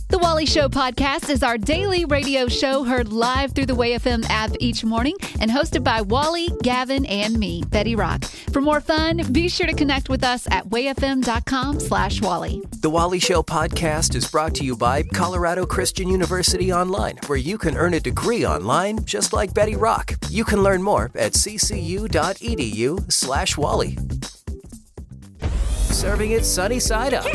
The Wally Show podcast is our daily radio show heard live through the WayFM app each morning and hosted by Wally, Gavin, and me, Betty Rock. For more fun, be sure to connect with us at wayfm.com/Wally. The Wally Show podcast is brought to you by Colorado Christian University Online, where you can earn a degree online just like Betty Rock. You can learn more at ccu.edu/Wally. Serving it sunny side up.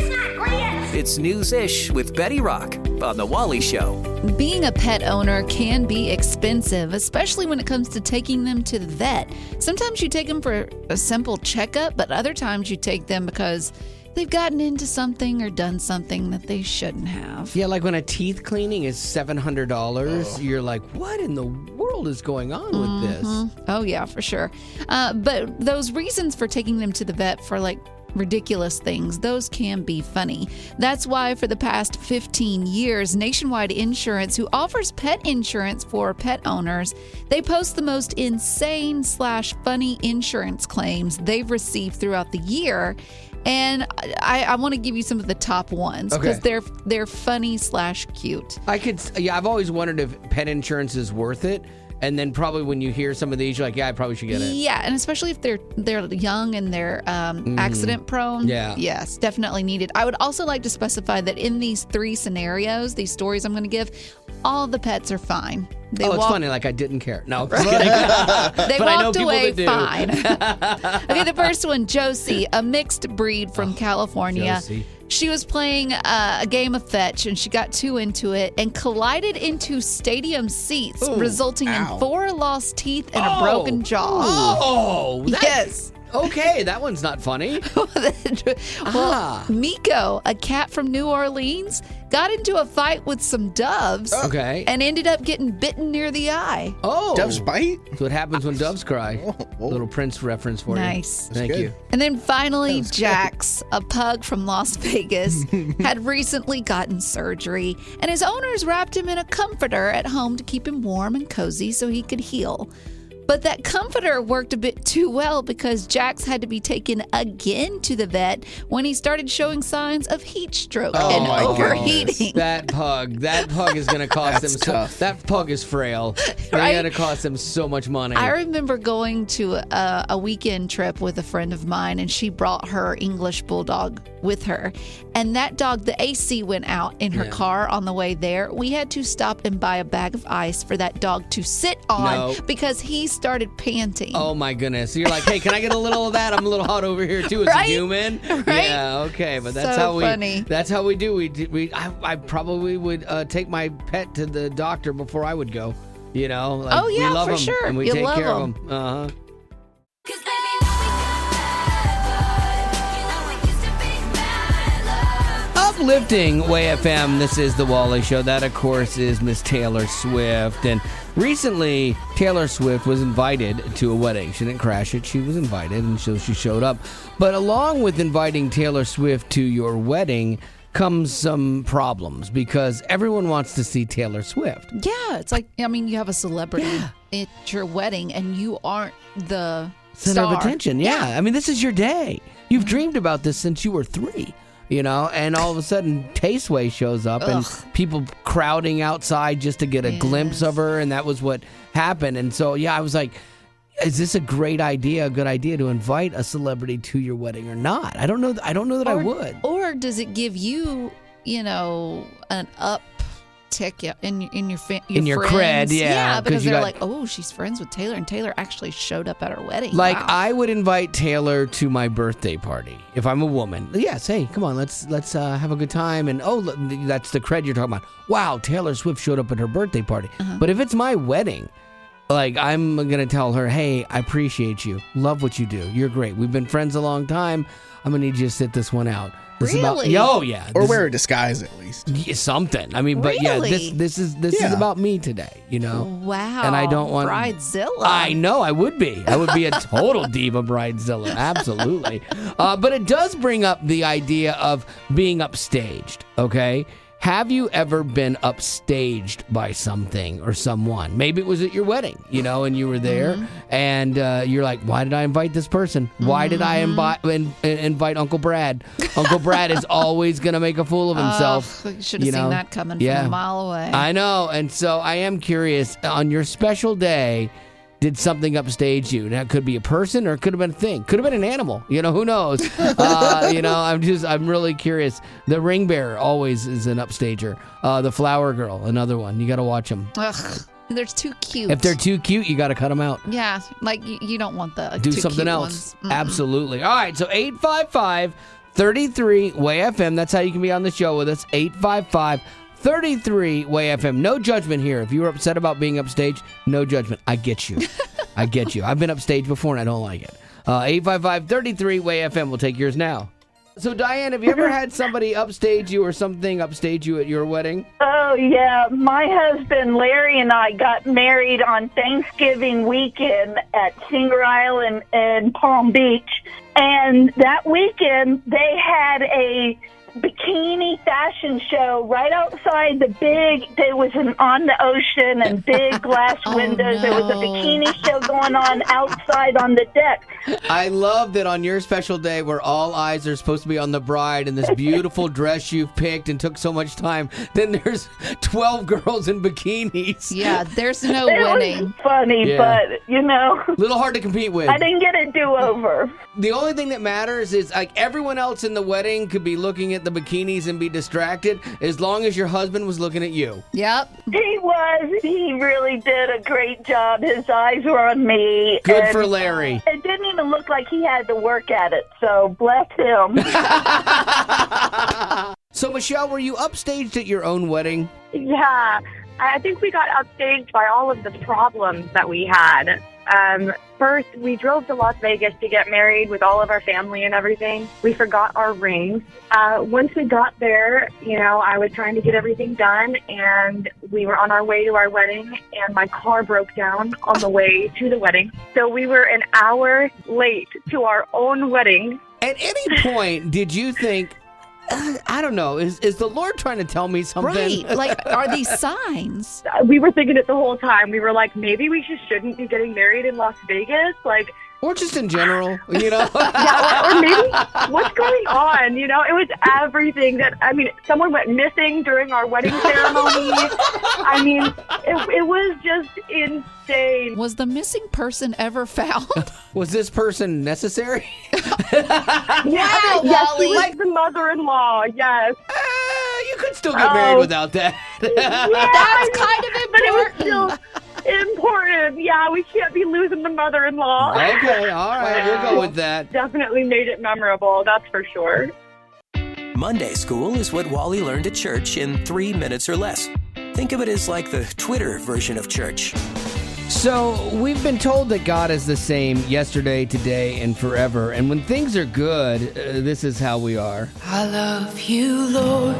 It's News-ish with Betty Rock on The Wally Show. Being a pet owner can be expensive, especially when it comes to taking them to the vet. Sometimes you take them for a simple checkup, but other times you take them because they've gotten into something or done something that they shouldn't have. Yeah, like when a teeth cleaning is $700, you're like, what in the world is going on with this? Oh, yeah, for sure. But those reasons for taking them to the vet for like ridiculous things, those can be funny. That's why for the past 15 years, Nationwide Insurance, who offers pet insurance for pet owners, they post the most insane/funny insurance claims they've received throughout the year. And I want to give you some of the top ones because they're funny/cute. I've always wondered if pet insurance is worth it. And then probably when you hear some of these, you're like, yeah, I probably should get it. Yeah, and especially if they're young and they're accident prone. Yeah. Yes, definitely needed. I would also like to specify that in these three scenarios, these stories I'm going to give, all the pets are fine. It's funny, like I didn't care. No, they walked away fine. Okay, the first one, Josie, a mixed breed from California. Josie. She was playing a game of fetch, and she got too into it and collided into stadium seats, resulting in 4 lost teeth and a broken jaw. Yes. Okay, that one's not funny. Miko, a cat from New Orleans, got into a fight with some doves and ended up getting bitten near the eye. Doves bite? That's what happens when doves cry. Little Prince reference for you. Nice. Thank you. And then finally, Jax, a pug from Las Vegas, had recently gotten surgery, and his owners wrapped him in a comforter at home to keep him warm and cozy so he could heal. But that comforter worked a bit too well because Jax had to be taken again to the vet when he started showing signs of heat stroke and overheating. That pug is going to cost him tough. That pug is frail. Right? They're going to cost him so much money. I remember going to a weekend trip with a friend of mine, and she brought her English bulldog with her. And that dog, the AC went out in her car on the way there. We had to stop and buy a bag of ice for that dog to sit on because he started panting. Oh my goodness. So you're like, hey, can I get a little of that? I'm a little hot over here too as a human. Right? Yeah, okay. But that's funny. That's how we do. I probably would take my pet to the doctor before I would go. You know? Like, we love for them, sure. And we take care of them. Uh-huh. Uplifting Way FM, this is the Wally Show. That, of course, is Miss Taylor Swift. And recently, Taylor Swift was invited to a wedding. She didn't crash it. She was invited, and so she showed up. But along with inviting Taylor Swift to your wedding comes some problems because everyone wants to see Taylor Swift. Yeah, it's like, I mean, you have a celebrity at your wedding, and you aren't the center star. of attention. Yeah. I mean, this is your day. You've dreamed about this since you were 3. You know, and all of a sudden, Tasteway shows up and people crowding outside just to get a glimpse of her, and that was what happened. And so, I was like, is this a good idea to invite a celebrity to your wedding or not? I don't know that I would. Or does it give you, an uptick in your cred? Yeah, because they're like, oh, she's friends with Taylor, and Taylor actually showed up at our wedding. Like, wow. I would invite Taylor to my birthday party if I'm a woman. Yes, hey, come on, let's have a good time. And that's the cred you're talking about. Wow, Taylor Swift showed up at her birthday party. But if it's my wedding, like, I'm gonna tell her, hey, I appreciate you, love what you do, you're great. We've been friends a long time. I'm gonna need you to sit this one out. Really? Yeah. Or wear a disguise at least. Something. I mean, but this is about me today, Wow. And I don't want Bridezilla. I know I would be a total diva bridezilla, absolutely. But it does bring up the idea of being upstaged. Okay, Have you ever been upstaged by something or someone? Maybe it was at your wedding, and you were there, and you're like, why did I invite this person? Why did I invite Uncle Brad? Uncle Brad is always going to make a fool of himself. You should have seen that coming from a mile away. I know, and so I am curious, on your special day, did something upstage you? Now, it could be a person or it could have been a thing. Could have been an animal. Who knows? I'm really curious. The ring bearer always is an upstager. The flower girl, another one. You got to watch them. Ugh, they're too cute. If they're too cute, you got to cut them out. Yeah, like you don't want the Do too something cute else. ones. Absolutely. All right, so 855-33-WAY-FM. That's how you can be on the show with us. 855-33-WAY-FM. No judgment here. If you were upset about being upstaged, no judgment. I get you. I get you. I've been upstaged before and I don't like it. 855-33-WAY-FM. We'll take yours now. So, Diane, have you ever had somebody upstage you or something upstage you at your wedding? Oh, yeah. My husband, Larry, and I got married on Thanksgiving weekend at Singer Island in Palm Beach. And that weekend, they had a bikini fashion show right outside there was on the ocean and big glass windows. There was a bikini show going on outside on the deck. I love that on your special day where all eyes are supposed to be on the bride and this beautiful dress you've picked and took so much time, then there's 12 girls in bikinis. Yeah, there's no It winning. was funny, but, A little hard to compete with. I didn't get a do-over. The only thing that matters is, like, everyone else in the wedding could be looking at the bikinis and be distracted as long as your husband was looking at you. Yep. He was. He really did a great job. His eyes were on me. Good and for Larry. It didn't even look like he had to work at it, so bless him. So, Michelle, were you upstaged at your own wedding? Yeah, I think we got upstaged by all of the problems that we had. First, we drove to Las Vegas to get married with all of our family and everything. We forgot our rings. Once we got there, I was trying to get everything done, and we were on our way to our wedding, and my car broke down on the way to the wedding. So we were an hour late to our own wedding. At any point, did you think, I don't know, is the Lord trying to tell me something? Right. Like, are these signs? We were thinking it the whole time. We were like, maybe we shouldn't be getting married in Las Vegas. Like, Or just in general, Yeah, or maybe what's going on? It was everything someone went missing during our wedding ceremony. It was just insane. Was the missing person ever found? Was this person necessary? Wow, Yes, Wally. she was the mother-in-law, yes. You could still get married without that. That's kind of But it was important. still important. Yeah, we can't be losing the mother-in-law. Okay, all right, we'll go with that. Definitely made it memorable, that's for sure. Monday School is what Wally learned at church in 3 minutes or less. Think of it as like the Twitter version of church. So, we've been told that God is the same yesterday, today, and forever. And when things are good, this is how we are. I love you, Lord.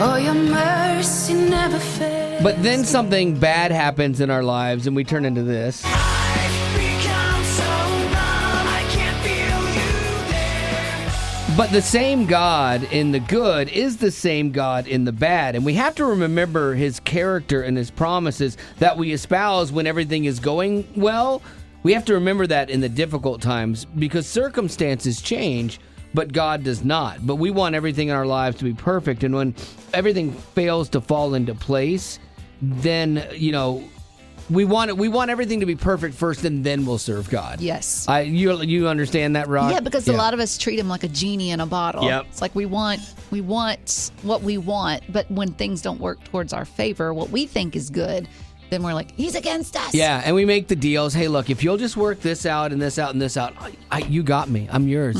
Oh, your mercy never fails. But then something bad happens in our lives, and we turn into this. I've become so numb, I can't feel you there. But the same God in the good is the same God in the bad. And we have to remember his character and his promises that we espouse when everything is going well. We have to remember that in the difficult times because circumstances change, but God does not. But we want everything in our lives to be perfect. And when everything fails to fall into place, then, we want everything to be perfect first, and then we'll serve God. Yes. You understand that, Rock? Yeah, because a lot of us treat him like a genie in a bottle. Yep. It's like we want what we want, but when things don't work towards our favor, what we think is good, then we're like, he's against us. Yeah, and we make the deals. Hey, look, if you'll just work this out and this out and this out, you got me. I'm yours,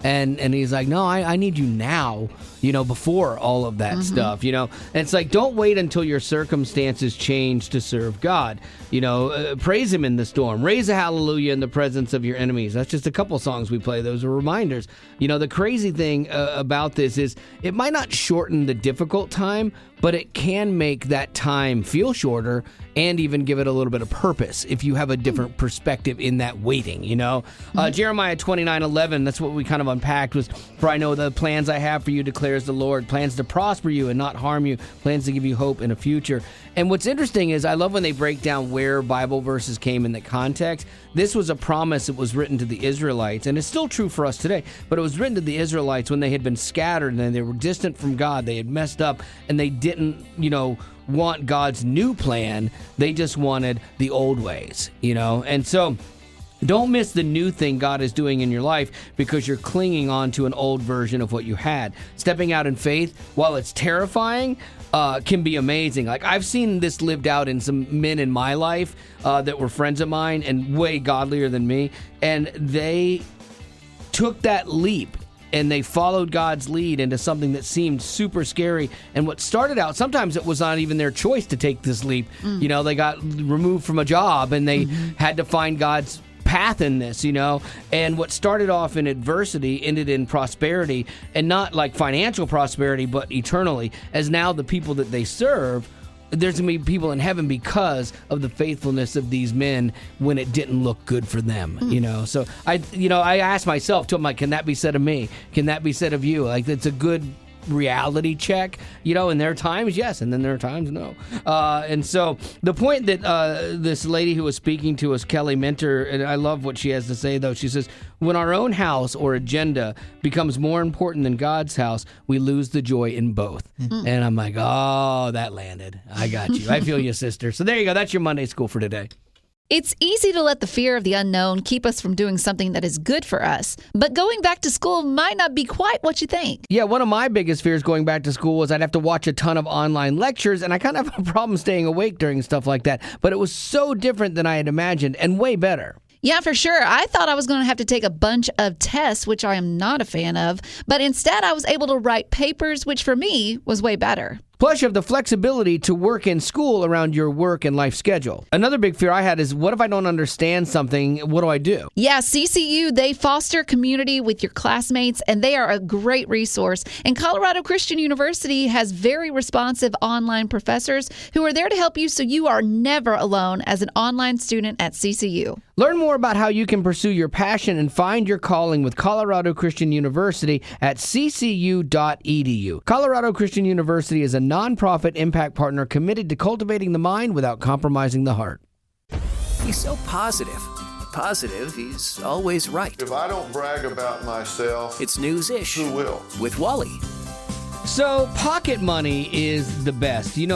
And he's like, no, I need you now, before all of that stuff, And it's like, don't wait until your circumstances change to serve God. Praise him in the storm. Raise a hallelujah in the presence of your enemies. That's just a couple songs we play. Those are reminders. The crazy thing about this is it might not shorten the difficult time, but it can make that time feel shorter and even give it a little bit of purpose if you have a different perspective in that waiting, you know? Jeremiah 29:11, that's what we kind of unpacked, was, for I know the plans I have for you, declares the Lord, plans to prosper you and not harm you, plans to give you hope in a future. And what's interesting is I love when they break down where Bible verses came in the context. This was a promise that was written to the Israelites, and it's still true for us today, but it was written to the Israelites when they had been scattered and they were distant from God. They had messed up and they didn't, want God's new plan. They just wanted the old ways, And so don't miss the new thing God is doing in your life because you're clinging on to an old version of what you had. Stepping out in faith, while it's terrifying, can be amazing. Like, I've seen this lived out in some men in my life that were friends of mine and way godlier than me, and they took that leap and they followed God's lead into something that seemed super scary. And what started out, sometimes it was not even their choice to take this leap. They got removed from a job and they had to find God's path in this, and what started off in adversity ended in prosperity, and not like financial prosperity, but eternally, as now the people that they serve, there's going to be people in heaven because of the faithfulness of these men when it didn't look good for them, So I asked myself, too, I'm like, can that be said of me? Can that be said of you? Like, it's a good reality check, and there are times yes, and then there are times no. And so the point that this lady who was speaking to us, Kelly Minter, and I love what she has to say, though. She says, when our own house or agenda becomes more important than God's house, we lose the joy in both. And I'm like, oh, that landed. I got you. I feel you, sister. So there you go. That's your Monday School for today. It's easy to let the fear of the unknown keep us from doing something that is good for us, but going back to school might not be quite what you think. Yeah, one of my biggest fears going back to school was I'd have to watch a ton of online lectures, and I kind of have a problem staying awake during stuff like that, but it was so different than I had imagined and way better. Yeah, for sure. I thought I was going to have to take a bunch of tests, which I am not a fan of, but instead I was able to write papers, which for me was way better. Plus, you have the flexibility to work in school around your work and life schedule. Another big fear I had is, what if I don't understand something? What do I do? Yeah, CCU, they foster community with your classmates, and they are a great resource. And Colorado Christian University has very responsive online professors who are there to help you so you are never alone as an online student at CCU. Learn more about how you can pursue your passion and find your calling with Colorado Christian University at ccu.edu. Colorado Christian University is a nonprofit impact partner committed to cultivating the mind without compromising the heart. He's so positive. Positive, he's always right. If I don't brag about myself, It's news-ish. who will? With Wally. So, pocket money is the best. You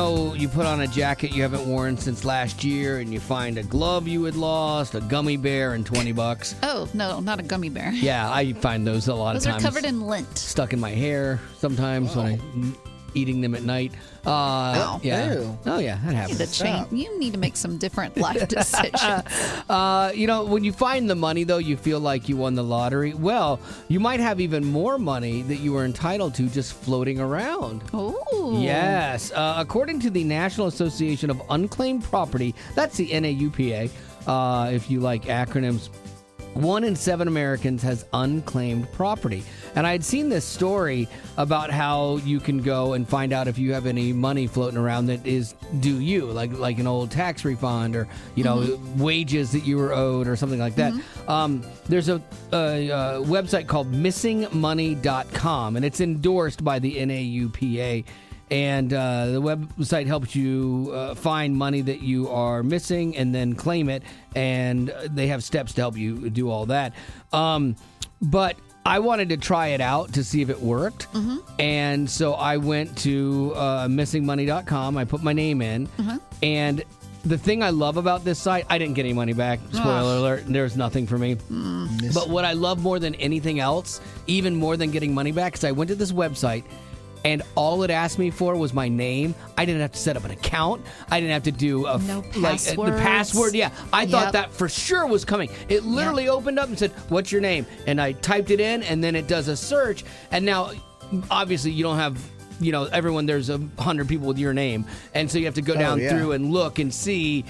put on a jacket you haven't worn since last year, and you find a glove you had lost, a gummy bear, and $20. Oh, no, not a gummy bear. Yeah, I find those a lot Those of are times. covered in lint. Stuck in my hair sometimes when I'm eating them at night. Yeah. Ew. Oh, yeah, that happens. You need to make some different life decisions. When you find the money, though, you feel like you won the lottery. Well, you might have even more money that you were entitled to just floating around. Oh. Yes. According to the National Association of Unclaimed Property, that's the NAUPA, if you like acronyms, 1 in 7 Americans has unclaimed property. And I had seen this story about how you can go and find out if you have any money floating around that is due you, like an old tax refund or, wages that you were owed or something like that. There's a website called missingmoney.com, and it's endorsed by the NAUPA. And the website helps you find money that you are missing and then claim it. And they have steps to help you do all that. But I wanted to try it out to see if it worked. And so I went to missingmoney.com. I put my name in. And the thing I love about this site, I didn't get any money back. Spoiler alert, there's nothing for me. But what I love more than anything else, even more than getting money back, is I went to this website, and all it asked me for was my name. I didn't have to set up an account. I didn't have to do No the passwords. password. Yeah, I thought that for sure was coming. It literally opened up and said, "What's your name?" And I typed it in, and then it does a search. And now, obviously, you don't have, everyone. There's 100 people with your name, and so you have to go down through and look and see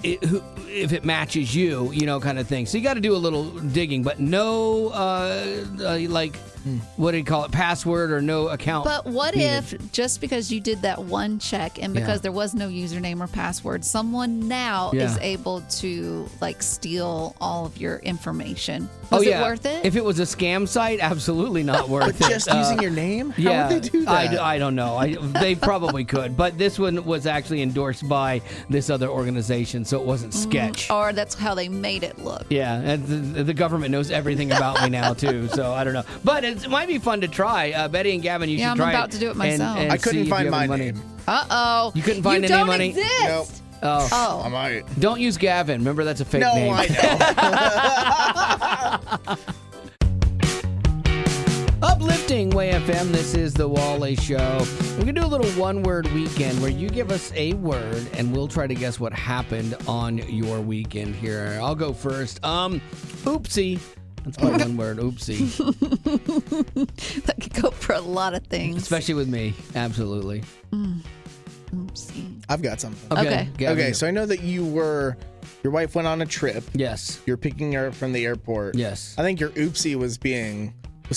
if it matches you, kind of thing. So you got to do a little digging, but no, what do you call it, password or no account. But what needed. if just because you did that one check and because there was no username or password, someone now is able to like steal all of your information? Was it worth it? If it was a scam site, absolutely not worth it. But just using your name? How would they do that? I don't know. They probably could. But this one was actually endorsed by this other organization, so it wasn't sketch. Or that's how they made it look. Yeah, and the government knows everything about me now, too, so I don't know. But it might be fun to try. Betty and Gavin, you should try it. I'm about to do it myself. And I couldn't see if find you have my any money. name. Uh-oh. You couldn't find any money? You don't exist. Nope. Oh. I might. Don't use Gavin. Remember, that's a fake No, name. I know. Uplifting Way FM, this is the Wally Show. We're going to do a little one-word weekend where you give us a word and we'll try to guess what happened on your weekend here. I'll go first. Oopsie. That's my one word, oopsie. That could go for a lot of things. Especially with me. Absolutely. Oopsie. I've got something. Okay. Gavin, Okay, so I know that your wife went on a trip. Yes. You're picking her up from the airport. Yes. I think your oopsie was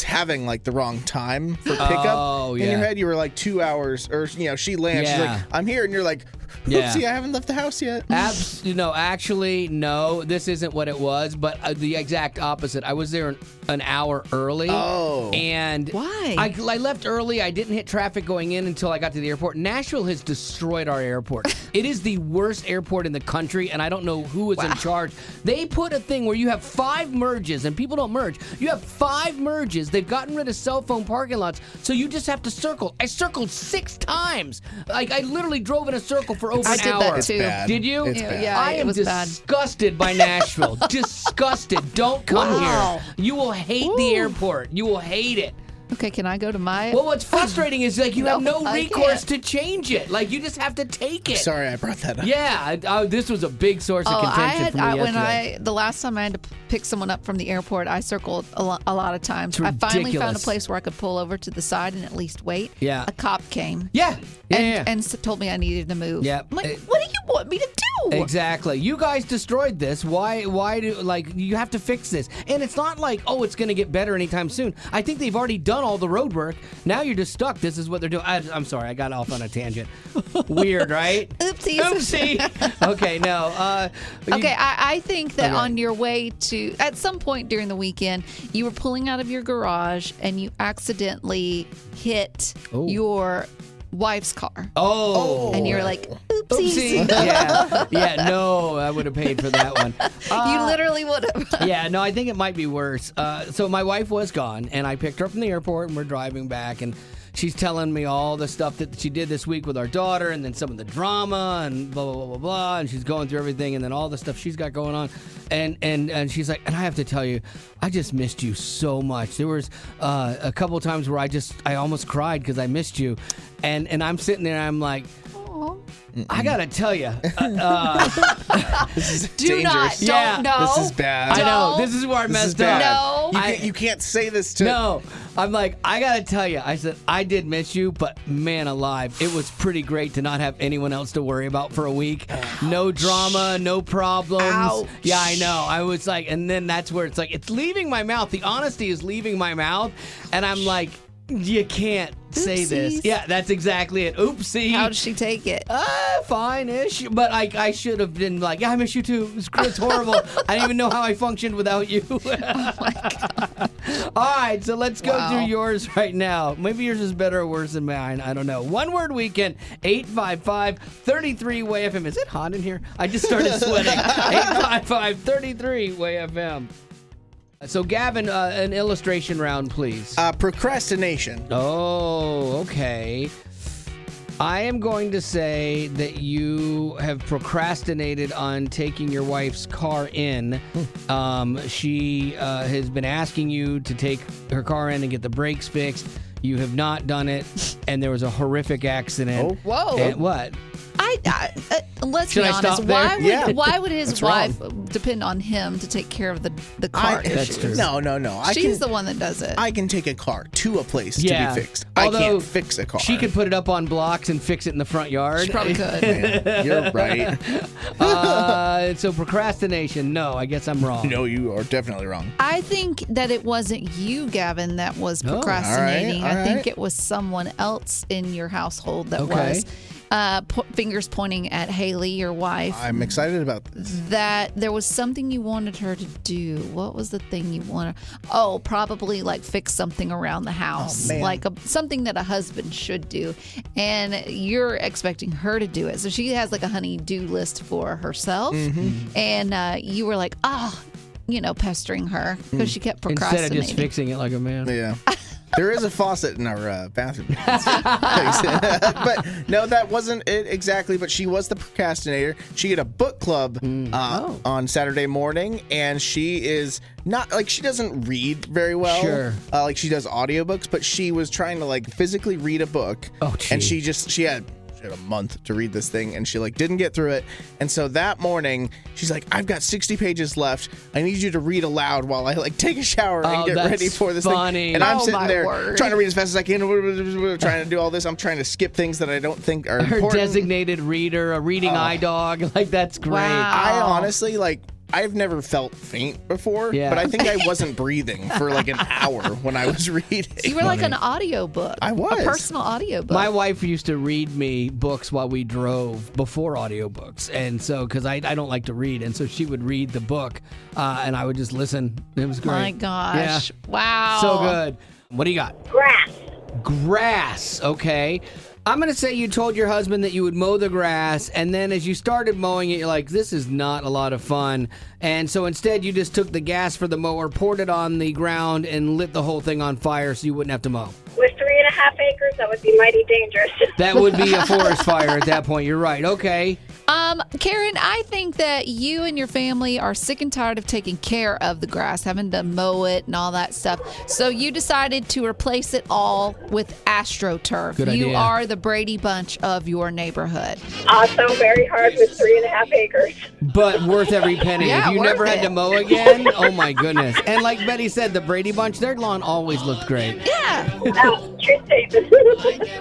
having like the wrong time for pickup. Oh, yeah. In your head, you were like 2 hours, or she lands. She's Yeah. like, I'm here, and you're like, Yeah. oopsie, I haven't left the house yet. Actually, no. This isn't what it was, but the exact opposite. I was there an hour early. Oh. And Why? I left early. I didn't hit traffic going in until I got to the airport. Nashville has destroyed our airport. It is the worst airport in the country, and I don't know who is in charge. They put a thing where you have 5 merges, and people don't merge. You have 5 merges. They've gotten rid of cell phone parking lots, so you just have to circle. I circled 6 times. Like, I literally drove in a circle for over I an did hour. that too. Bad. Did you? It's bad. Yeah, I it am was bad. disgusted by Nashville. Disgusted. Don't come Wow. here. You will hate the airport. You will hate it. Okay, can I go to my... Well, what's frustrating is like you have no I recourse can't. to change it. Like you just have to take it. Sorry, I brought that up. Yeah, this was a big source of contention for me yesterday. The last time I had to pick someone up from the airport, I circled a lot of times. It's I finally found a ridiculous. place where I could pull over to the side and at least wait. Yeah. A cop came. Yeah. And told me I needed to move. Yeah. I'm like, what do you want me to do? Exactly. You guys destroyed this. Why do you have to fix this? And it's not like, oh, it's going to get better anytime soon. I think they've already done all the road work. Now you're just stuck. This is what they're doing. I'm sorry. I got off on a tangent. Weird, right? Oopsies. Oopsie. Okay, no. Okay, I think that on your way to, at some point during the weekend, you were pulling out of your garage and you accidentally hit your wife's car. Oh. And you're like, oopsies. Oopsie. Yeah, no, I would have paid for that one. You literally would have. Yeah, no, I think it might be worse. So my wife was gone, and I picked her up from the airport, and we're driving back, and she's telling me all the stuff that she did this week with our daughter, and then some of the drama, and blah, blah, blah, blah, blah, and she's going through everything, and then all the stuff she's got going on. And she's like, and I have to tell you, I just missed you so much. There was a couple of times where I almost cried because I missed you. And I'm sitting there, and I'm like, I gotta tell you, This is Do dangerous. not. Don't. No. This is bad. I know, Don't. this is where I This messed is bad. up. No. You can't say this to. No, I'm like, I gotta tell you, I said, I did miss you, but man alive, it was pretty great to not have anyone else to worry about for a week. No drama, no problems. Ouch. Yeah, I know. I was like, and then that's where it's like, it's leaving my mouth. The honesty is leaving my mouth. And I'm like, you can't say this. Oopsies. Yeah, that's exactly it. Oopsie. How did she take it? Fine-ish. But I should have been like, yeah, I miss you too. It's horrible. I didn't even know how I functioned without you. Oh my God. All right, so let's go Wow. through yours right now. Maybe yours is better or worse than mine. I don't know. One word weekend, 855-33-WAY-FM. Is it hot in here? I just started sweating. 855-33-WAY-FM. So, Gavin, an illustration round, please. Procrastination. Oh, okay. I am going to say that you have procrastinated on taking your wife's car in. She has been asking you to take her car in and get the brakes fixed. You have not done it, and there was a horrific accident. Oh. Whoa. And what? I Let's Should be I honest. stop there? Why would his That's wife depend on him to take care of the car issues? That's true. No. She's the one that does it. I can take a car to a place to Yeah. be fixed. Although, I can't fix a car. She could put it up on blocks and fix it in the front yard. She probably could. Man, you're right. So procrastination, no, I guess I'm wrong. No, you are definitely wrong. I think that it wasn't you, Gavin, that was Oh, procrastinating. all right. I think it was someone else in your household that Okay. was. Fingers pointing at Haley, your wife. I'm excited about this. That there was something you wanted her to do. What was the thing you wanted? Oh, probably like fix something around the house, man. like something that a husband should do, and you're expecting her to do it. So she has like a honey-do list for herself, and you were like, pestering her because she kept Instead procrastinating. of just fixing it like a man. Yeah. There is a faucet in our bathroom. But no, that wasn't it exactly. But she was the procrastinator. She had a book club on Saturday morning, and she is not like she doesn't read very well. Sure. Like she does audiobooks, but she was trying to like physically read a book. Oh, and gee. she had a month to read this thing, and she like didn't get through it. And so that morning she's like, I've got 60 pages left. I need you to read aloud while I like take a shower and get that's ready for this funny. thing. And I'm Oh, sitting my there word. trying to read as fast as I can, trying to do all this. I'm trying to skip things that I don't think are Her important. designated reader, a reading eye dog. Like, that's great. Wow. I honestly I've never felt faint before, Yeah. but I think I wasn't breathing for like an hour when I was reading. You were like an audiobook. I was. A personal audiobook. My wife used to read me books while we drove before audiobooks. And so, because I don't like to read. And so she would read the book and I would just listen. It was great. My gosh. Yeah. Wow. So good. What do you got? Grass. Grass. Okay. I'm going to say you told your husband that you would mow the grass, and then as you started mowing it, you're like, this is not a lot of fun. And so instead, you just took the gas for the mower, poured it on the ground, and lit the whole thing on fire so you wouldn't have to mow. With 3.5 acres, that would be mighty dangerous. That would be a forest fire at that point. You're right. Okay. Karen, I think that you and your family are sick and tired of taking care of the grass, having to mow it and all that stuff. So you decided to replace it all with AstroTurf. Good You idea. are the Brady Bunch of your neighborhood. Also very hard with 3.5 acres. But worth every penny. Yeah, if you worth never had it. to mow again, oh my goodness. And like Betty said, the Brady Bunch, their lawn always looked great. Yeah. Oh, true statement.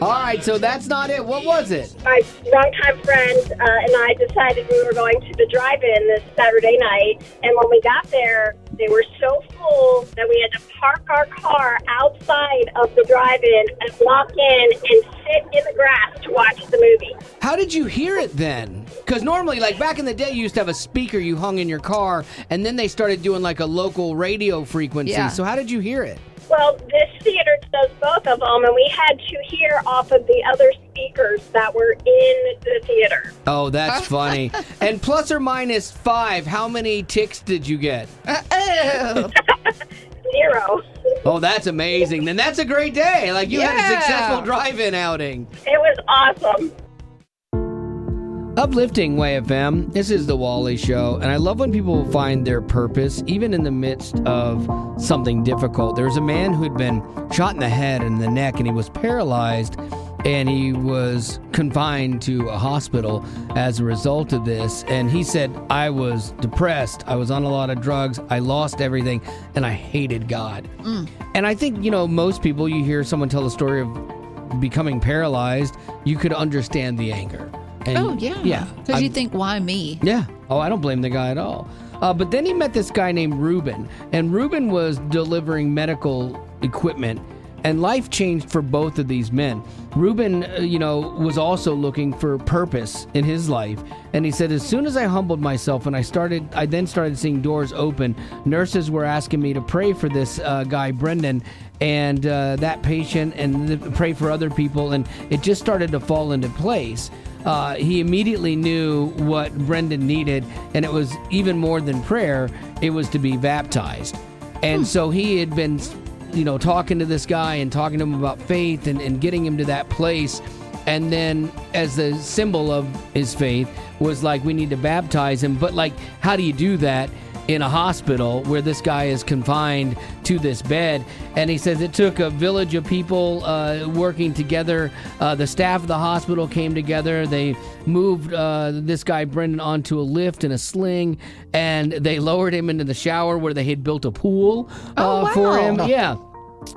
All right, so that's not it. What was it? My longtime friend and I decided we were going to the drive-in this Saturday night, and when we got there, they were so full that we had to park our car outside of the drive-in and walk in and sit in the grass to watch the movie. How did you hear it then? Because normally, like back in the day, you used to have a speaker you hung in your car, and then they started doing like a local radio frequency. Yeah. So how did you hear it? Well, this theater does both of them, and we had to hear off of the other speakers that were in the theater. Oh, that's funny. And plus or minus 5, how many ticks did you get? Oh. 0. Oh, that's amazing. Then that's a great day. Like you had a Yeah. successful drive-in outing. It was awesome. Uplifting Way FM. This is the Wally Show, and I love when people find their purpose, even in the midst of something difficult. There was a man who'd been shot in the head and the neck, and he was paralyzed, and he was confined to a hospital as a result of this. And he said, I was depressed, I was on a lot of drugs, I lost everything, and I hated God. And I think, most people, you hear someone tell the story of becoming paralyzed, you could understand the anger. And Oh, yeah. Yeah. Because you think, why me? Yeah. Oh, I don't blame the guy at all. But then he met this guy named Ruben, and Ruben was delivering medical equipment, and life changed for both of these men. Ruben, was also looking for purpose in his life, and he said, as soon as I humbled myself and I then started seeing doors open, nurses were asking me to pray for this guy, Brendan, and that patient, and pray for other people, and it just started to fall into place. He immediately knew what Brendan needed, and it was even more than prayer. It was to be baptized. And so he had been, talking to this guy and talking to him about faith and getting him to that place. And then as the symbol of his faith was like, we need to baptize him. But like, how do you do that? in a hospital where this guy is confined to this bed. And he says it took a village of people working together. The staff of the hospital came together. They moved this guy, Brendan, onto a lift in a sling, and they lowered him into the shower where they had built a pool for him. Yeah.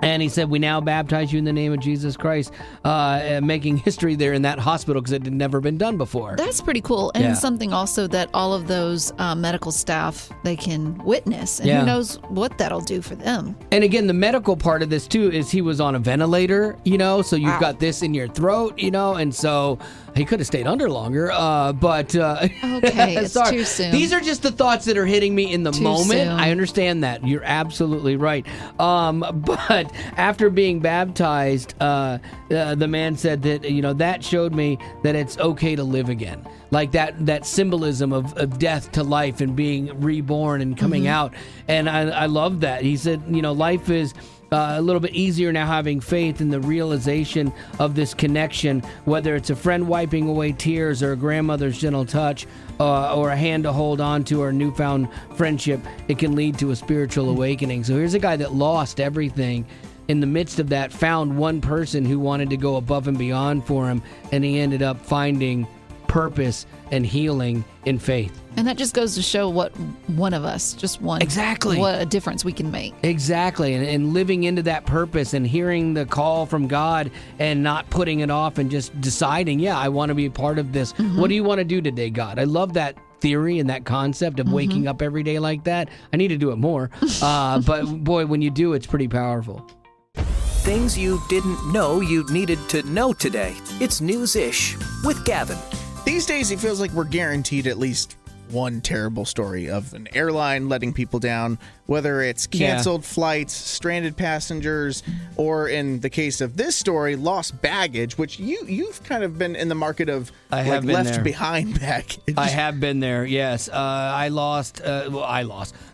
And he said, we now baptize you in the name of Jesus Christ, making history there in that hospital because it had never been done before. That's pretty cool. And something also that all of those medical staff, they can witness. And who knows what that'll do for them. And again, the medical part of this, too, is he was on a ventilator, so you've got this in your throat, and so he could have stayed under longer, but... okay, it's too soon. These are just the thoughts that are hitting me in the moment. Soon. I understand that. You're absolutely right. But after being baptized, the man said that, that showed me that it's okay to live again. Like that symbolism of death to life and being reborn and coming out. And I love that. He said, life is... a little bit easier now having faith in the realization of this connection, whether it's a friend wiping away tears or a grandmother's gentle touch or a hand to hold on to or a newfound friendship. It can lead to a spiritual awakening. So here's a guy that lost everything. In the midst of that, found one person who wanted to go above and beyond for him, and he ended up finding purpose and healing in faith. And that just goes to show what one of us, just one. Exactly. What a difference we can make. Exactly. And living into that purpose and hearing the call from God and not putting it off and just deciding, I want to be a part of this. What do you want to do today, God? I love that theory and that concept of waking up every day like that. I need to do it more. But boy, when you do, it's pretty powerful. Things you didn't know you needed to know today. It's News-ish with Gavin. These days, it feels like we're guaranteed at least one terrible story of an airline letting people down, whether it's canceled flights, stranded passengers, or in the case of this story, lost baggage, which you've kind of been in the market of left behind baggage. I have been there, yes. I lost.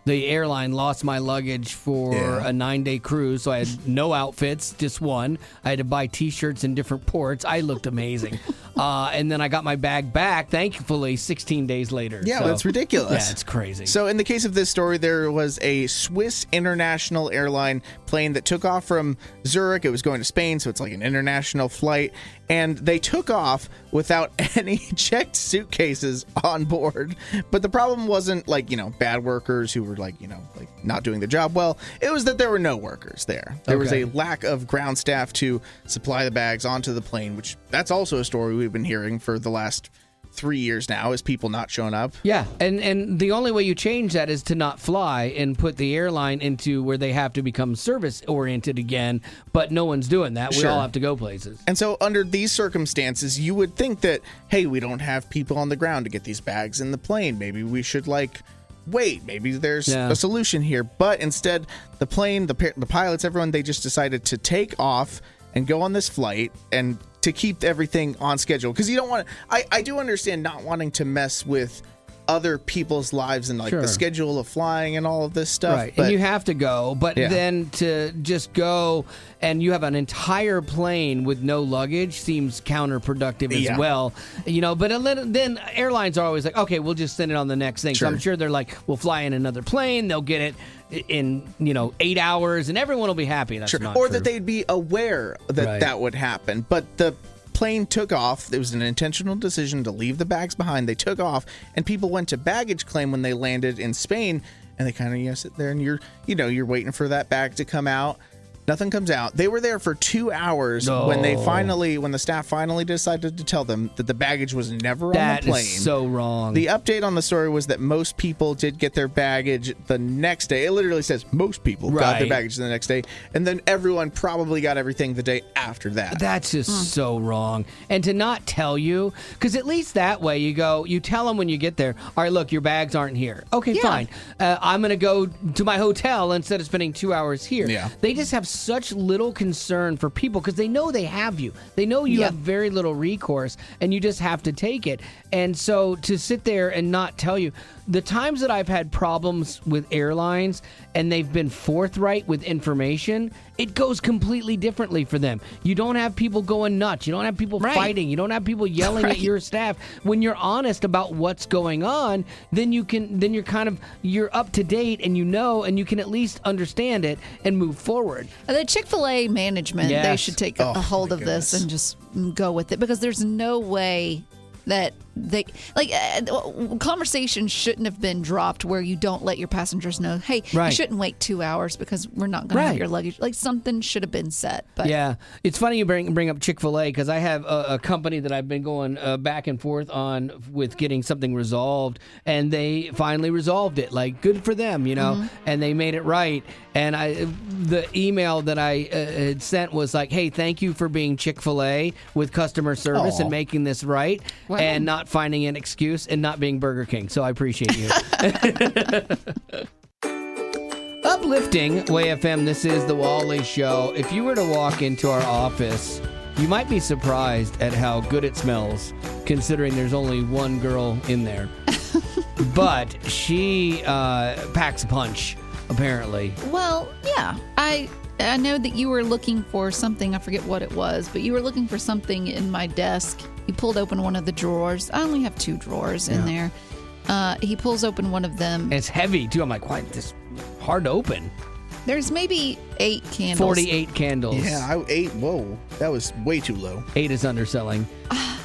The airline lost my luggage for a 9-day cruise, so I had no outfits, just one. I had to buy T-shirts in different ports. I looked amazing. And then I got my bag back, thankfully, 16 days later. Yeah, that's ridiculous. Yeah, it's crazy. So in the case of this story, there was a Swiss international airline plane that took off from Zurich. It was going to Spain, so it's like an international flight. And they took off without any checked suitcases on board. But the problem wasn't bad workers who were not doing the job well. It was that there were no workers there. There was a lack of ground staff to supply the bags onto the plane, which that's also a story we've been hearing for the last 3 years now, is people not showing up. Yeah, and the only way you change that is to not fly and put the airline into where they have to become service-oriented again, but no one's doing that. We all have to go places. And so under these circumstances, you would think that, hey, we don't have people on the ground to get these bags in the plane. Maybe we should, wait. Maybe there's a solution here. But instead, the plane, the pilots, everyone, they just decided to take off and go on this flight and to keep everything on schedule, because you don't want to. I do understand not wanting to mess with other people's lives and the schedule of flying and all of this stuff. Right, and you have to go, but then to just go and you have an entire plane with no luggage seems counterproductive as well. But then airlines are always like, okay, we'll just send it on the next thing. So I'm sure they're like, we'll fly in another plane, they'll get it in 8 hours, and everyone will be happy. That's not or true. that they'd be aware that that would happen. But the plane took off. It was an intentional decision to leave the bags behind. They took off, and people went to baggage claim when they landed in Spain, and they kind of sit there and you're waiting for that bag to come out. Nothing comes out. They were there for 2 hours when the staff finally decided to tell them that the baggage was never on the plane. That is so wrong. The update on the story was that most people did get their baggage the next day. It literally says most people got their baggage the next day, and then everyone probably got everything the day after that. That's just so wrong. And to not tell you, because at least that way you tell them when you get there, all right, look, your bags aren't here. Okay, fine. I'm going to go to my hotel instead of spending 2 hours here. Yeah. They just have such little concern for people because they know they have you. They know you have very little recourse, and you just have to take it. And so to sit there and not tell you, the times that I've had problems with airlines and they've been forthright with information, it goes completely differently for them. You don't have people going nuts. You don't have people fighting. You don't have people yelling at your staff. When you're honest about what's going on, then you're up to date and and you can at least understand it and move forward. The Chick-fil-A management, they should take a hold of this and just go with it, because there's no way that they conversations shouldn't have been dropped where you don't let your passengers know, hey, you shouldn't wait 2 hours because we're not going to have your luggage. Like, something should have been said. But yeah, it's funny you bring up Chick-fil-A, because I have a company that I've been going back and forth on with getting something resolved, and they finally resolved it. Like, good for them, and they made it right. And the email that I had sent was like, hey, thank you for being Chick-fil-A with customer service and making this right, and not finding an excuse and not being Burger King. So I appreciate you. Uplifting Way FM, this is the Wally Show. If you were to walk into our office, you might be surprised at how good it smells, considering there's only one girl in there. But she packs a punch, apparently. Well, yeah. I know that you were looking for something. I forget what it was, but you were looking for something in my desk. He pulled open one of the drawers. I only have 2 drawers in there. He pulls open one of them. And it's heavy, too. I'm like, why? This hard to open. There's maybe 8 candles. 48 candles. Yeah, 8. Whoa, that was way too low. 8 is underselling.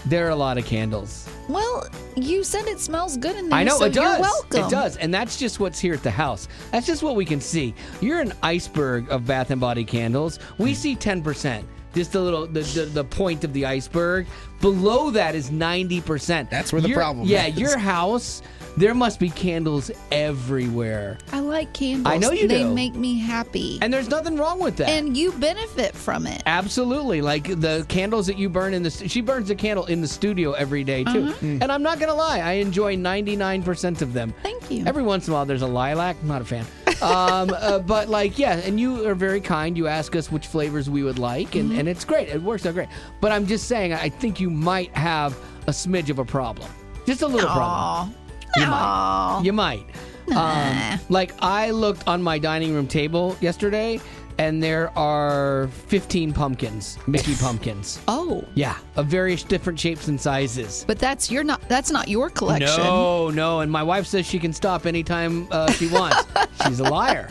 There are a lot of candles. Well, you said it smells good in there. I know, so it does. You're welcome. It does. And that's just what's here at the house. That's just what we can see. You're an iceberg of Bath & Body candles. We see 10%. Just the point of the iceberg. Below that is 90%. That's where the problem is. Yeah, your house, there must be candles everywhere. I like candles. I know you do. They make me happy. And there's nothing wrong with that. And you benefit from it. Absolutely. Like the candles that you burn she burns a candle in the studio every day, too. And I'm not going to lie, I enjoy 99% of them. Thank you. Every once in a while, there's a lilac. I'm not a fan. But and you are very kind. You ask us which flavors we would like, and it's great. It works out great. But I'm just saying, I think you might have a smidge of a problem. Just a little problem. You might. Like, I looked on my dining room table yesterday, and there are 15 pumpkins, Mickey pumpkins. Oh. Yeah, of various different shapes and sizes. But that's not your collection. No, and my wife says she can stop anytime she wants. She's a liar.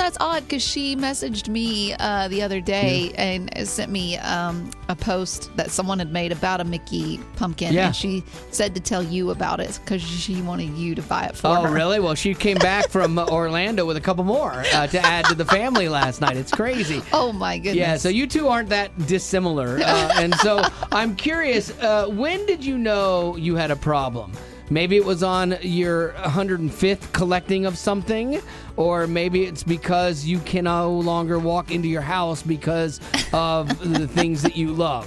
That's odd, because she messaged me the other day and sent me a post that someone had made about a Mickey pumpkin. Yeah. And she said to tell you about it because she wanted you to buy it for her. Oh, really? Well, she came back from Orlando with a couple more to add to the family last night. It's crazy. Oh, my goodness. Yeah, so you two aren't that dissimilar. And so I'm curious, when did you know you had a problem? Maybe it was on your 105th collecting of something, or maybe it's because you can no longer walk into your house because of the things that you love,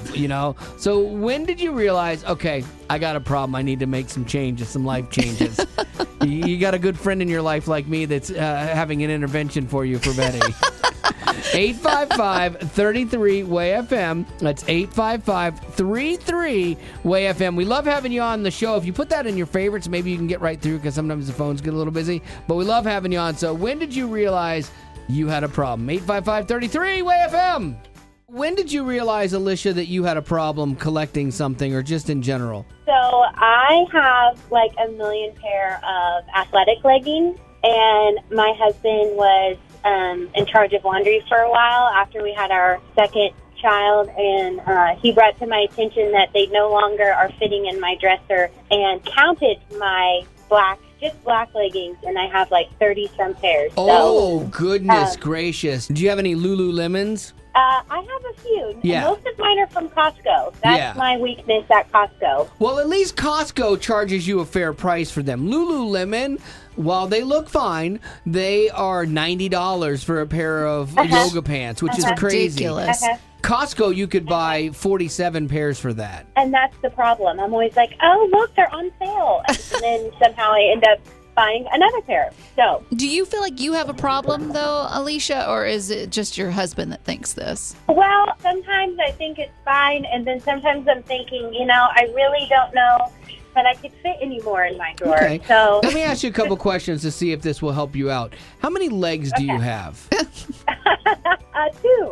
So when did you realize, okay, I got a problem, I need to make some changes, some life changes? You got a good friend in your life like me that's having an intervention for you for Betty. 855-33-WAY-FM. That's 855-33-WAY-FM. We love having you on the show. If you put that in your favorites, maybe you can get right through, because sometimes the phones get a little busy. But we love having you on. So when did you realize you had a problem? 855-33-WAY-FM. When did you realize, Alicia, that you had a problem collecting something, or just in general? So I have like a million pair of athletic leggings, and my husband was in charge of laundry for a while after we had our second child, and he brought to my attention that they no longer are fitting in my dresser, and counted my black leggings, and I have like 30-some pairs. Oh, goodness gracious. Do you have any Lululemons? I have a few. Yeah. Most of mine are from Costco. That's my weakness at Costco. Well, at least Costco charges you a fair price for them. Lululemon, while they look fine, they are $90 for a pair of yoga pants, which is crazy. Ridiculous. Costco, you could buy 47 pairs for that. And that's the problem. I'm always like, oh, look, they're on sale. And then somehow I end up buying another pair. So, Do you feel like you have a problem, though, Alicia, or is it just your husband that thinks this? well, sometimes I think it's fine, and then sometimes I'm thinking, I really don't know that I could fit anymore in my drawer. Okay. So, Let me ask you a couple questions to see if this will help you out. How many legs do you have?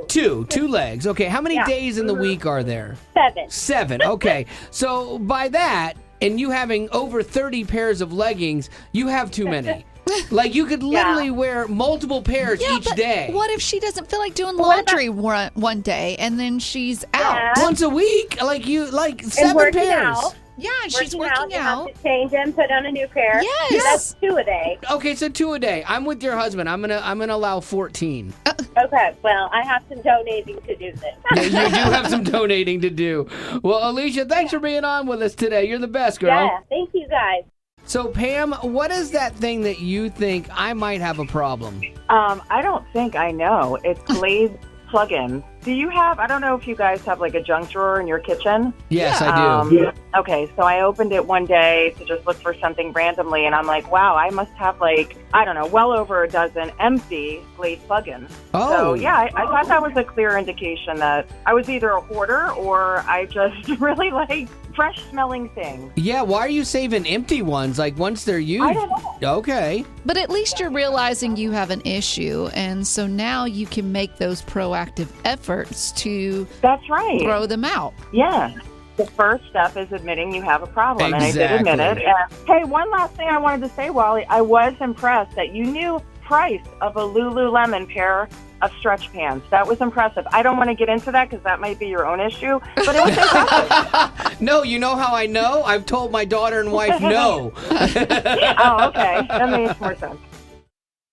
2. Two legs. Okay. How many Yeah. days in the week are there? 7. 7. Okay. So by that, and you having over 30 pairs of leggings, you have too many. Like you could literally wear multiple pairs each but day. what if she doesn't feel like doing what about- laundry one day and then she's out? Yeah. Once a week? Like And 7 working pairs. out. Yeah, she's You working out. have to change them, put on a new pair. Yes. That's 2 a day. Okay, so 2 a day. I'm with your husband. I'm gonna allow 14. Okay, well, I have some donating to do this. Yeah, you do have some donating to do. Well, Alicia, thanks for being on with us today. You're the best, girl. Yeah, thank you guys. So, Pam, what is that thing that you think I might have a problem? I don't think I know. It's Glade plugins. Do you have, I don't know if you guys have like a junk drawer in your kitchen. Yes, I do. Okay, so I opened it one day to just look for something randomly, and I'm like, wow, I must have like, I don't know, well over a dozen empty Glade plugins. Oh. So, yeah, I thought that was a clear indication that I was either a hoarder or I just really like fresh-smelling things. Yeah, why are you saving empty ones? Like, once they're used? I don't know. Okay. But at least you're realizing you have an issue, and so now you can make those proactive efforts to That's right. throw them out. Yeah. The first step is admitting you have a problem, and I did admit it. Exactly. And, hey, one last thing I wanted to say, Wally. I was impressed that you knew price of a Lululemon pair of stretch pants. That was impressive. I don't want to get into that because that might be your own issue, but it was impressive. No, you know how I know? I've told my daughter and wife no. Oh, okay. That makes more sense.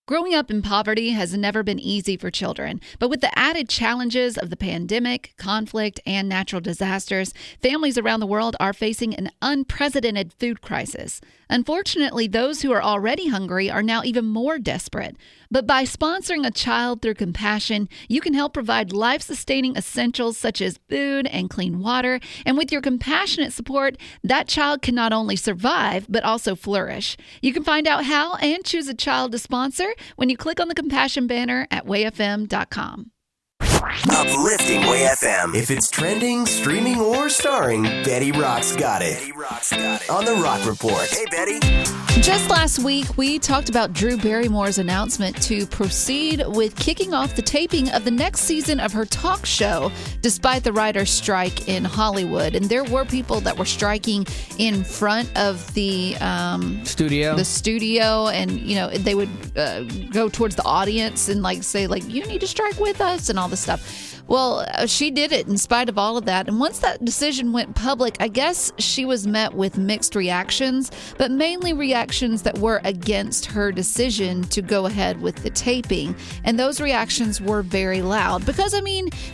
Growing up in poverty has never been easy for children, but with the added challenges of the pandemic, conflict, and natural disasters, families around the world are facing an unprecedented food crisis. Unfortunately, those who are already hungry are now even more desperate. But by sponsoring a child through compassion, you can help provide life-sustaining essentials such as food and clean water. And with your compassionate support, that child can not only survive, but also flourish. You can find out how and choose a child to sponsor when you click on the compassion banner at wayfm.com. Uplifting Way FM. If it's trending, streaming, or starring, Betty Rock's got it. On the Rock Report. Hey, Betty. Just last week, we talked about Drew Barrymore's announcement to proceed with kicking off the taping of the next season of her talk show, despite the writer's strike in Hollywood. And there were people that were striking in front of the Studio. the studio, and they would go towards the audience and say you need to strike with us and all this stuff. Well, she did it in spite of all of that. And once that decision went public, I guess she was met with mixed reactions, but mainly reactions that were against her decision to go ahead with the taping. And those reactions were very loud because,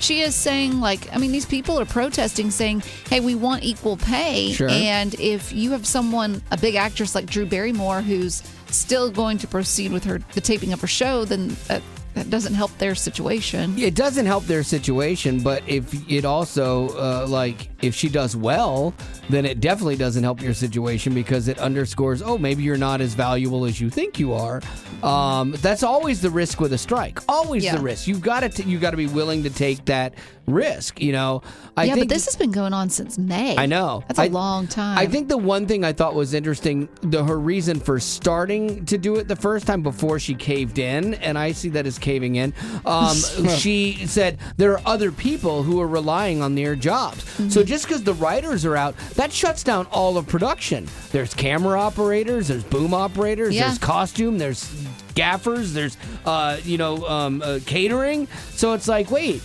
she is saying, these people are protesting saying, hey, we want equal pay. Sure. And if you have someone, a big actress like Drew Barrymore, who's still going to proceed with the taping of her show, then that doesn't help their situation. It doesn't help their situation, but if it also, if she does well, then it definitely doesn't help your situation because it underscores, maybe you're not as valuable as you think you are. That's always the risk with a strike. Always the risk. You've got to be willing to take that risk. I think, but this has been going on since May. I know. That's a long time. I think the one thing I thought was interesting, her reason for starting to do it the first time before she caved in, and I see that as caving in, she said there are other people who are relying on their jobs. Mm-hmm. So just because the writers are out, that shuts down all of production. There's camera operators, there's boom operators, there's costume, there's gaffers, there's catering. So it's wait,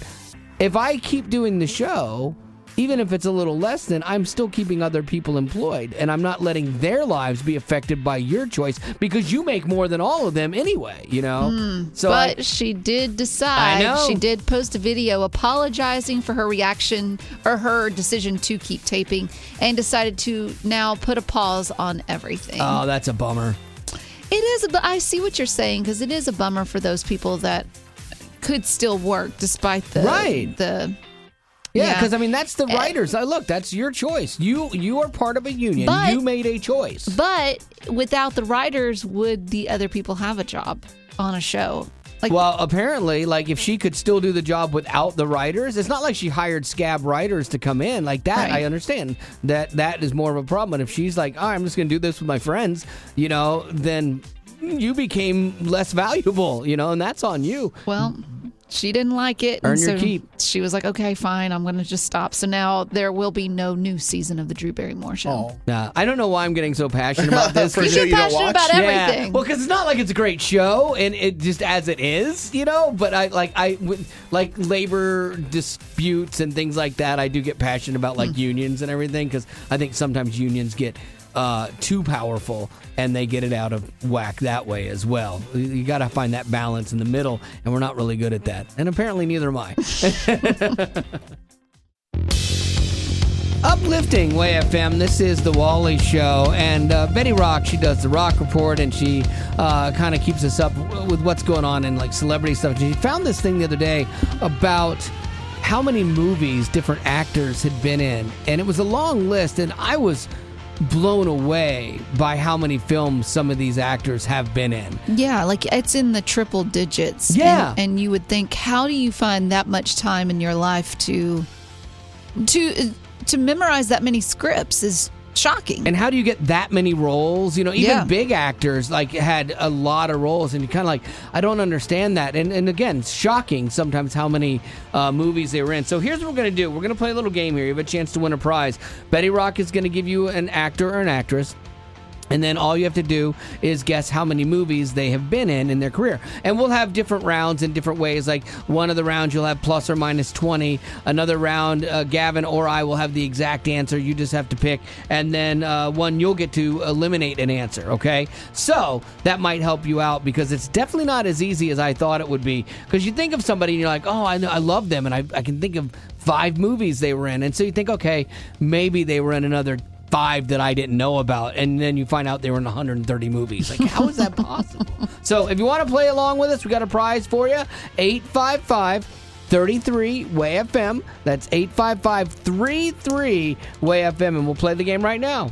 if I keep doing the show, even if it's a little less than, I'm still keeping other people employed, and I'm not letting their lives be affected by your choice because you make more than all of them anyway, So but she did decide. I know. She did post a video apologizing for her reaction or her decision to keep taping and decided to now put a pause on everything. Oh, that's a bummer. It is, but I see what you're saying because it is a bummer for those people that could still work despite the Yeah, because I mean that's the writers. Look, that's your choice. You are part of a union. You made a choice. But without the writers, would the other people have a job on a show? Well, apparently, like if she could still do the job without the writers, it's not like she hired scab writers to come in like that. Right. I understand that is more of a problem. But if she's like, oh, I'm just going to do this with my friends, then you became less valuable, and that's on you. Well, she didn't like it. Earn and your so keep. She was like, okay, fine, I'm going to just stop. So now there will be no new season of the Drew Barrymore show. I don't know why I'm getting so passionate about this. You get passionate about everything. Well, because it's not like it's a great show, and it just as it is, But I with labor disputes and things like that, I do get passionate about unions and everything because I think sometimes unions get too powerful and they get it out of whack that way as well. You got to find that balance in the middle, and we're not really good at that. And apparently neither am I. Uplifting Way FM, this is the Wally Show, and Betty Rock, she does the Rock Report, and she kind of keeps us up with what's going on in celebrity stuff. She found this thing the other day about how many movies different actors had been in, and it was a long list, and I was blown away by how many films some of these actors have been in. Yeah, it's in the triple digits. Yeah. And you would think, how do you find that much time in your life to memorize that many scripts is shocking. And how do you get that many roles? Even big actors had a lot of roles, and you kind of I don't understand that. And again, it's shocking sometimes how many movies they were in. So here's what we're going to do. We're going to play a little game here. You have a chance to win a prize. Betty Rock is going to give you an actor or an actress. And then all you have to do is guess how many movies they have been in their career. And we'll have different rounds in different ways. Like one of the rounds you'll have plus or minus 20. Another round, Gavin or I will have the exact answer. You just have to pick. And then one you'll get to eliminate an answer, okay? So that might help you out because it's definitely not as easy as I thought it would be. Because you think of somebody and you're like, oh, I love them. And I can think of 5 movies they were in. And so you think, okay, maybe they were in another 5 that I didn't know about, and then you find out they were in 130 movies. How is that possible? So if you want to play along with us, we got a prize for you. 855-33-WAY-FM. That's 855-33-WAY-FM, and we'll play the game right now.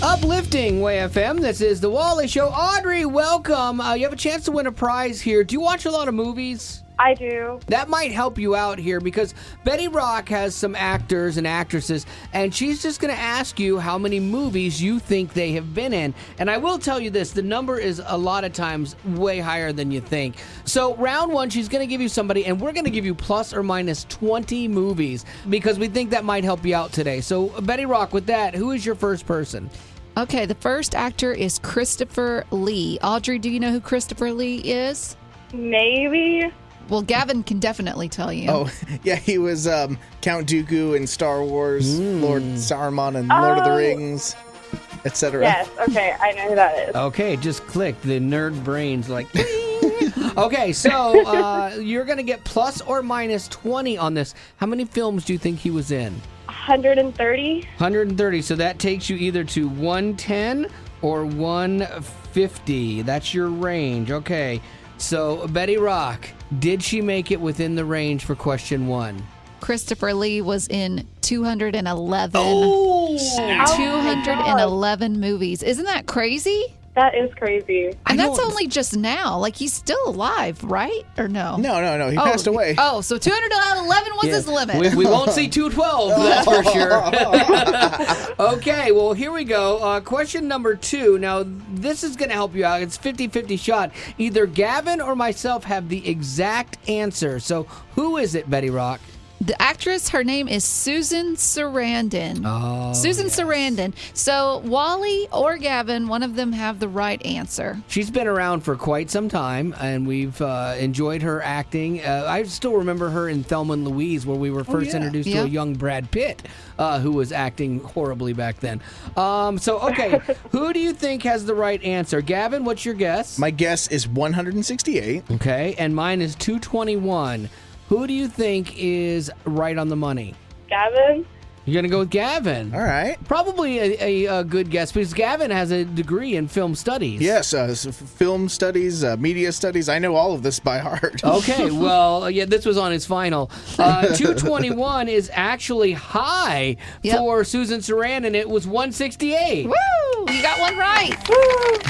Uplifting Way FM. This is the Wally Show. Audrey, welcome. You have a chance to win a prize here. Do you watch a lot of movies? I do. That might help you out here because Betty Rock has some actors and actresses, and she's just going to ask you how many movies you think they have been in. And I will tell you this, the number is a lot of times way higher than you think. So round 1, she's going to give you somebody, and we're going to give you plus or minus 20 movies because we think that might help you out today. So Betty Rock, with that, who is your first person? Okay, the first actor is Christopher Lee. Audrey, do you know who Christopher Lee is? Maybe. Well, Gavin can definitely tell you. Oh, yeah, he was Count Dooku in Star Wars, Lord Saruman in Lord of the Rings, etc. Yes, okay, I know who that is. Okay, just click. The nerd brain's Okay, so you're going to get plus or minus 20 on this. How many films do you think he was in? 130. 130, so that takes you either to 110 or 150. That's your range. Okay, so Betty Rock, did she make it within the range for question 1? Christopher Lee was in 211. Oh! 211 movies. Isn't that crazy? That is crazy. And that's only just now. He's still alive, right? Or no? No. He passed away. Oh, so 211 was his limit. We won't see 212, that's for sure. Okay, well, here we go. Question number 2. Now, this is going to help you out. It's 50-50 shot. Either Gavin or myself have the exact answer. So who is it, Betty Rock? The actress, her name is Susan Sarandon. Oh, Susan Sarandon. So Wally or Gavin, one of them have the right answer. She's been around for quite some time, and we've enjoyed her acting. I still remember her in Thelma and Louise, where we were first introduced to a young Brad Pitt, who was acting horribly back then. Okay, who do you think has the right answer? Gavin, what's your guess? My guess is 168. Okay, and mine is 221. Who do you think is right on the money? Gavin? You're going to go with Gavin. All right. Probably a good guess because Gavin has a degree in film studies. Yes, film studies, media studies. I know all of this by heart. Okay, well, yeah, this was on his final. 221 is actually high for Susan Sarandon. It was 168. Woo! You got one right.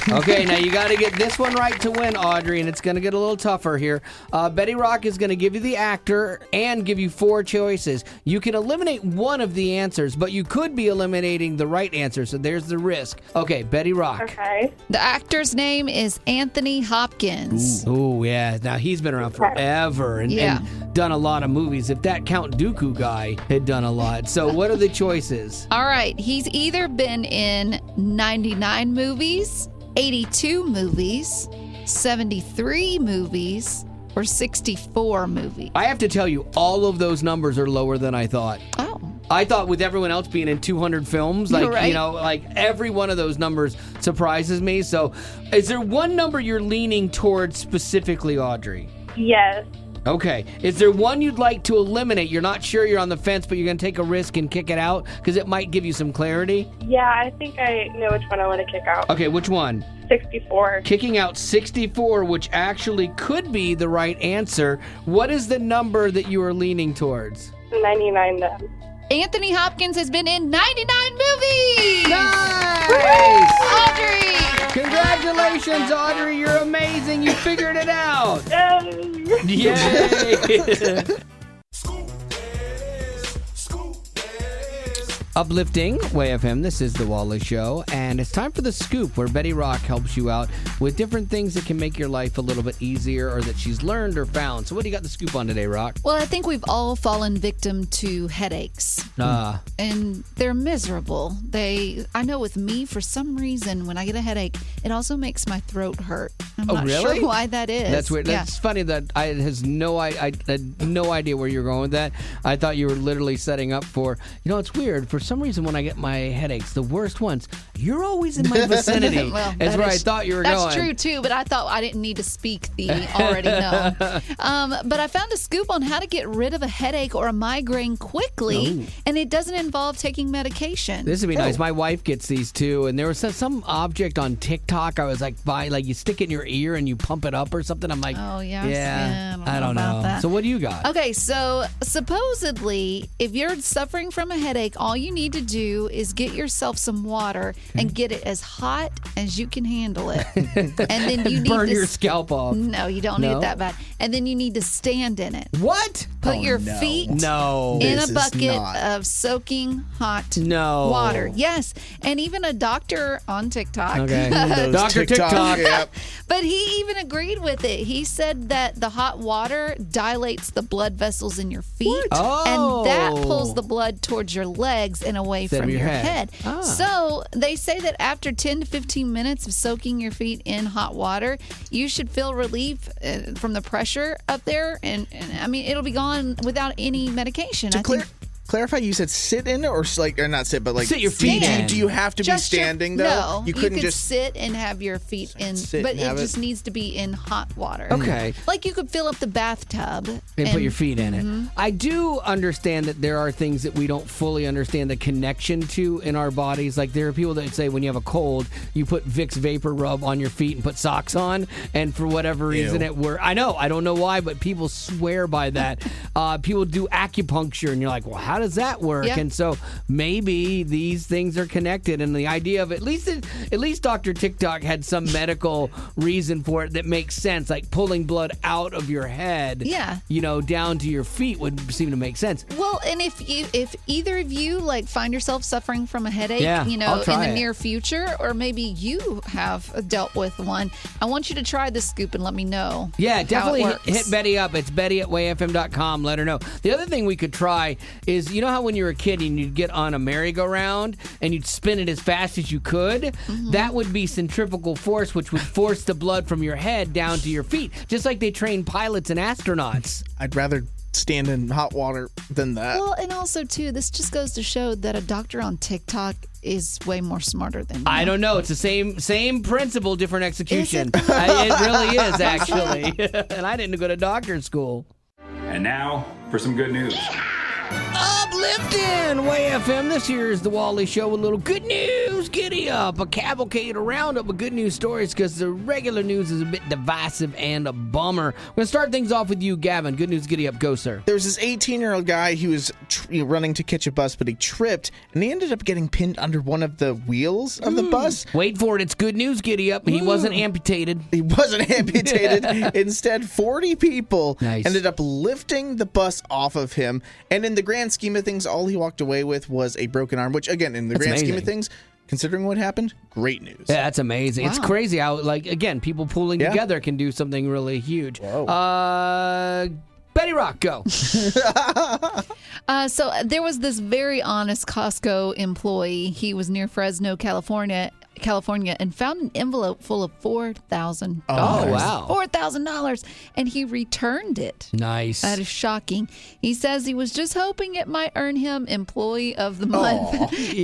Okay, now you got to get this one right to win, Audrey, and it's going to get a little tougher here. Betty Rock is going to give you the actor and give you 4 choices. You can eliminate one of the answers, but you could be eliminating the right answer, so there's the risk. Okay, Betty Rock. Okay. The actor's name is Anthony Hopkins. Ooh, yeah. Now, he's been around forever and done a lot of movies. If that Count Dooku guy had done a lot. So what are the choices? All right. He's either been in 99 movies, 82 movies, 73 movies, or 64 movies. I have to tell you, all of those numbers are lower than I thought. Oh. I thought with everyone else being in 200 films, like, Right. you know, like every one of those numbers surprises me. So is there one number you're leaning towards specifically, Audrey? Yes. Okay. Is there one you'd like to eliminate? You're not sure, you're on the fence, but you're going to take a risk and kick it out because it might give you some clarity? Yeah, I think I know which one I want to kick out. Okay, which one? 64. Kicking out 64, which actually could be the right answer. What is the number that you are leaning towards? 99 then. Anthony Hopkins has been in 99 movies. Nice! Audrey! Congratulations, Audrey. You're amazing. You figured it out. Yay! Yay! Uplifting Way FM. This is The Wally Show, and it's time for The Scoop, where Betty Rock helps you out with different things that can make your life a little bit easier or that she's learned or found. So what do you got the scoop on today, Rock? Well, I think we've all fallen victim to headaches. And they're miserable. I know with me, for some reason, when I get a headache, it also makes my throat hurt. I'm not really? sure why that is. That's weird. That's funny that I had no idea where you're going with that. I thought you were literally setting up for, it's weird. For some reason, when I get my headaches, the worst ones, you're always in my vicinity. Well, that's where I thought you were going. That's true, too, but I thought I didn't need to speak the already known. But I found a scoop on how to get rid of a headache or a migraine quickly, and it doesn't involve taking medication. This would be nice. My wife gets these, too, and there was some object on TikTok I was like, you stick it in your ear and you pump it up or something. I'm like, oh, yeah. I don't know. That. So what do you got? Okay, so supposedly, if you're suffering from a headache, all you need to do is get yourself some water and get it as hot as you can handle it. And then you need burn to your scalp off. No, you don't need it that bad. And then you need to stand in it. What? Put your feet in This a is bucket not. of soaking hot No. water. Yes. And even a doctor on TikTok. Okay. Those Dr. TikTok. Yep. But he even agreed with it. He said that the hot water dilates the blood vessels in your feet. And that pulls the blood towards your legs and away Instead from of your your head. head. So they say that after 10 to 15 minutes of soaking your feet in hot water, you should feel relief from the pressure up there. And I mean, it'll be gone without any medication. Clarify, you said sit in or not sit, but sit your feet in. Do you have to be standing though? No, you couldn't could just sit and have your feet in, but it just needs to be in hot water. Okay. Like you could fill up the bathtub and put your feet in it. I do understand that there are things that we don't fully understand the connection to in our bodies. Like there are people that say when you have a cold, you put Vicks Vapor Rub on your feet and put socks on, and for whatever reason it works. I know, I don't know why, but people swear by that. People do acupuncture, and you're like, well, how does that work? Yeah. And so maybe these things are connected, and the idea of at least Dr. TikTok had some medical reason for it that makes sense, like pulling blood out of your head, down to your feet would seem to make sense. Well, and if either of you find yourself suffering from a headache, in the near future, or maybe you have dealt with one, I want you to try this scoop and let me know. Yeah, definitely how it works. hit Betty up. It's Betty@wayfm.com. Let her know. The other thing we could try is, you know how when you were a kid and you'd get on a merry-go-round and you'd spin it as fast as you could? That would be centrifugal force, which would force the blood from your head down to your feet, just like they train pilots and astronauts. I'd rather stand in hot water than that. Well, and also, too, this just goes to show that a doctor on TikTok is way more smarter than you. I don't know. It's the same principle, different execution. It really is, actually. And I didn't go to doctor school. And now for some good news. uplifting. Way FM, this here is the Wally Show with a little good news. Giddy up. A cavalcade, a roundup of good news stories because the regular news is a bit divisive and a bummer. We're going to start things off with you, Gavin. Good news, giddy up. Go, sir. There was this 18-year-old guy who was running to catch a bus, but he tripped, and he ended up getting pinned under one of the wheels of the bus. Wait for it. It's good news, giddy up. He wasn't amputated. He wasn't amputated. Instead, 40 people ended up lifting the bus off of him. And in the grand scheme of things, all he walked away with was a broken arm, which, again, in the grand scheme of things, considering what happened, great news. Yeah, that's amazing. Wow. It's crazy how, again, people pulling together can do something really huge. Betty Rock, go. So there was this very honest Costco employee. He was near Fresno, California, and found an envelope full of $4,000. Oh, wow. $4,000. And he returned it. Nice. That is shocking. He says he was just hoping it might earn him Employee of the Month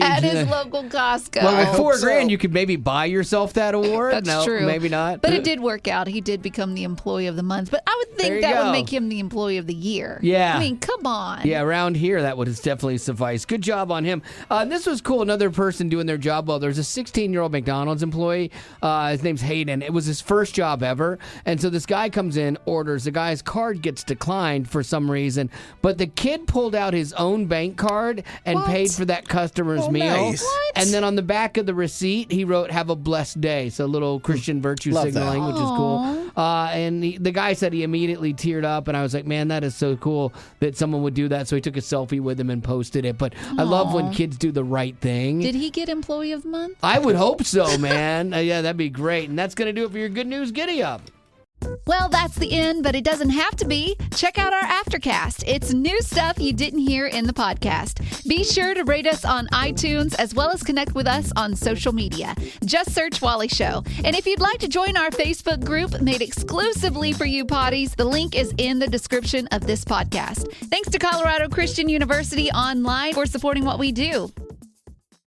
at his local Costco. Well, with $4,000, you could maybe buy yourself that award. That's true. Maybe not. But it did work out. He did become the Employee of the Month. But I would think that would make him the Employee of the Year. Yeah. I mean, come on. Yeah, around here, that would definitely suffice. Good job on him. This was cool. Another person doing their job well. There's a 16-year-old McDonald's employee. His name's Hayden. It was his first job ever. And so this guy comes in, orders. The guy's card gets declined for some reason. But the kid pulled out his own bank card and paid for that customer's meal. Nice. What? And then on the back of the receipt, he wrote, "Have a blessed day." So a little Christian virtue signaling, which is cool. And the guy said he immediately teared up. And I was like, man, that is so cool that someone would do that. So he took a selfie with him and posted it. But I love when kids do the right thing. Did he get Employee of the Month? I would hope so, man. Yeah, that'd be great. And that's going to do it for your good news giddy up. Well, that's the end, but it doesn't have to be. Check out our Aftercast. It's new stuff you didn't hear in the podcast. Be sure to rate us on iTunes as well as connect with us on social media. Just search Wally Show. And if you'd like to join our Facebook group made exclusively for you potties, the link is in the description of this podcast. Thanks to Colorado Christian University Online for supporting what we do.